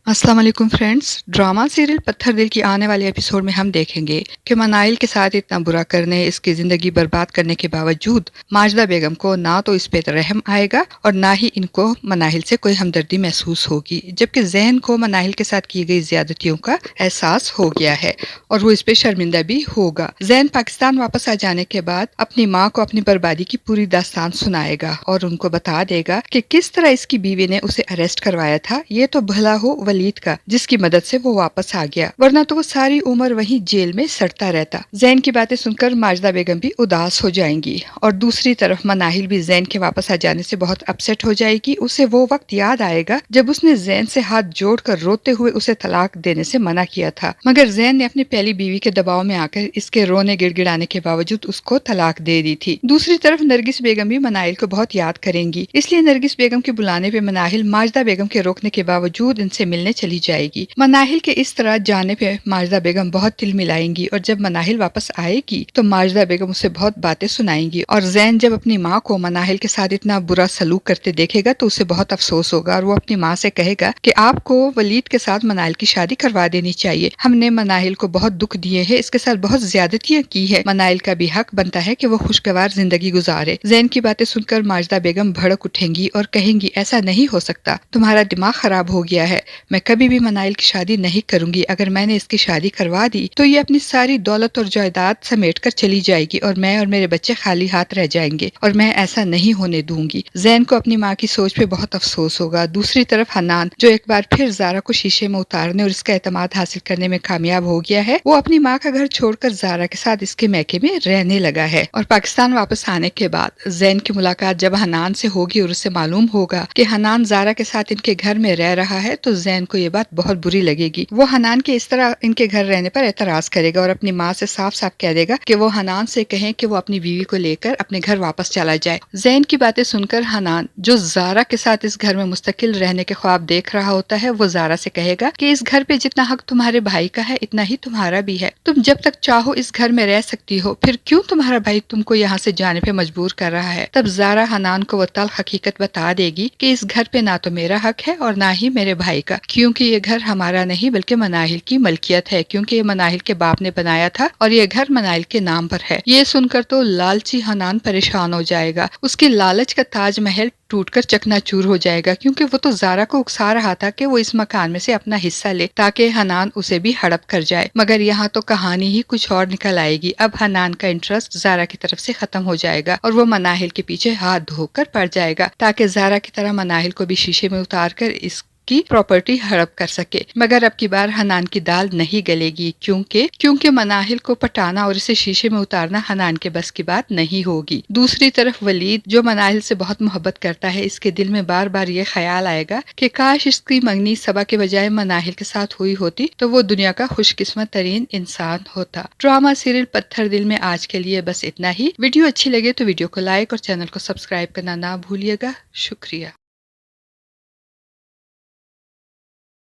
अस्सलाम वालेकुम friends. Drama serial पत्थर दिल की आने वाले एपिसोड में हम देखेंगे कि मनाइल के साथ इतना बुरा करने, इसकी जिंदगी बर्बाद करने के बावजूद माजिदा बेगम को ना तो इस पे रहम आएगा और ना ही इनको मनाहिल से कोई हमदर्दी महसूस होगी, जबकि जहन को मनाहिल के साथ की गई ज्यादतियों का एहसास हो गया है और वो इस पे शर्मिंदा भी होगा। जैन पाकिस्तान वापस आ जाने के बाद अपनी माँ को अपनी बर्बादी की पूरी दास्तान सुनाएगा और उनको बता देगा कि किस तरह इसकी बीवी ने उसे अरेस्ट करवाया था। ये तो भला हो वलीद का, जिसकी मदद से वो वापस आ गया, वरना तो वो सारी उम्र वहीं जेल में सड़ता रहता। जैन की बातें सुनकर माजिदा बेगम भी उदास हो जाएंगी और दूसरी तरफ मनाहिल भी जैन के वापस आ जाने से बहुत अपसेट हो जाएगी। उसे वो वक्त याद आएगा जब उसने जैन से हाथ जोड़कर रोते हुए उसे तलाक देने से मना किया था, मगर जैन ने अपनी पहली बीवी के दबाव में आकर इसके रोने गिड़गिड़ाने के बावजूद उसको तलाक दे दी थी। दूसरी तरफ नरगिस बेगम भी मनाहिल को बहुत याद करेंगी, इसलिए नरगिस बेगम के बुलाने पे मनाहिल माजिदा बेगम के रोकने के बावजूद इनसे मिलने चली जाएगी। मनाहिल के इस तरह जाने पे माजिदा बेगम बहुत तिल मिलाएंगी और जब मनाहिल वापस आएगी तो माजिदा बेगम उसे बहुत बातें सुनाएंगी और जैन जब अपनी माँ को मनाहिल के साथ इतना बुरा सलूक करते देखेगा तो उसे बहुत अफसोस होगा और वो अपनी माँ से कहेगा कि आपको वलीद के साथ मनाहिल की शादी करवा देनी चाहिए। हमने मनाहिल को बहुत दुख दिए है, इसके साथ बहुत ज्यादतियां की है। मनाहिल का भी हक बनता है कि वो खुशगवार जिंदगी गुजारे। जैन की बातें सुनकर माजिदा बेगम भड़क उठेंगी और कहेंगी, ऐसा नहीं हो सकता, तुम्हारा दिमाग खराब हो गया है। मैं कभी भी मनाहिल की शादी नहीं करूंगी। अगर मैंने इसकी शादी करवा दी तो ये अपनी सारी दौलत और जायदाद समेट कर चली जाएगी और मैं और मेरे बच्चे खाली हाथ रह जाएंगे और मैं ऐसा नहीं होने दूंगी। जैन को अपनी माँ की सोच पे बहुत अफसोस होगा। दूसरी तरफ हनान, जो एक बार फिर जारा को शीशे में उतारने और इसका एतमाद हासिल करने में कामयाब हो गया है, वो अपनी माँ का घर छोड़कर जारा के साथ इसके मैके में रहने लगा है। और पाकिस्तान वापस आने के बाद जैन की मुलाकात जब हनान से होगी और उसे मालूम होगा कि हनान जारा के साथ इनके घर में रह रहा है तो जैन को ये बात बहुत बुरी लगेगी। वो हनान के इस तरह इनके घर रहने पर एतराज करेगा और अपनी माँ से साफ साफ कह देगा कि वो हनान से कहें कि वो अपनी बीवी को लेकर अपने घर वापस चला जाए। जैन की बातें सुनकर हनान, जो जारा के साथ इस घर में मुस्तकिल रहने के ख्वाब देख रहा होता है, वो जारा से कहेगा कि इस घर पे जितना हक तुम्हारे भाई का है इतना ही तुम्हारा भी है। तुम जब तक चाहो इस घर में रह सकती हो, फिर क्यों तुम्हारा भाई तुमको यहाँ से जाने पे मजबूर कर रहा है। तब जारा हनान को वो तल्ख हकीकत बता देगी कि इस घर पे ना तो मेरा हक है और ना ही मेरे भाई का, क्योंकि ये घर हमारा नहीं बल्कि मनाहिल की मलकियत है, क्योंकि ये मनाहिल के बाप ने बनाया था और ये घर मनाहिल के नाम पर है। ये सुनकर तो लालची हनान परेशान हो जाएगा। उसकी लालच का ताजमहल टूटकर चकनाचूर हो जाएगा, क्योंकि वो तो जारा को उकसा रहा था कि वो इस मकान में से अपना हिस्सा ले ताकि हनान उसे भी हड़प कर जाए। मगर यहाँ तो कहानी ही कुछ और निकल आएगी। अब हनान का इंटरेस्ट जारा की तरफ से खत्म हो जाएगा और वो मनाहिल के पीछे हाथ धोकर पड़ जाएगा ताकि जारा की तरह मनाहिल को भी शीशे में उतार कर इस की प्रॉपर्टी हड़प कर सके। मगर अब की बार हनान की दाल नहीं गलेगी, क्योंकि मनाहिल को पटाना और इसे शीशे में उतारना हनान के बस की बात नहीं होगी। दूसरी तरफ वलीद, जो मनाहिल से बहुत मोहब्बत करता है, इसके दिल में बार बार ये ख्याल आएगा कि काश इसकी मंगनी सबा के बजाय मनाहिल के साथ हुई होती तो वो दुनिया का खुशकिस्मत तरीन इंसान होता। ड्रामा सीरियल पत्थर दिल में आज के लिए बस इतना ही। वीडियो अच्छी लगे तो वीडियो को लाइक और चैनल को सब्सक्राइब करना ना भूलिएगा। शुक्रिया।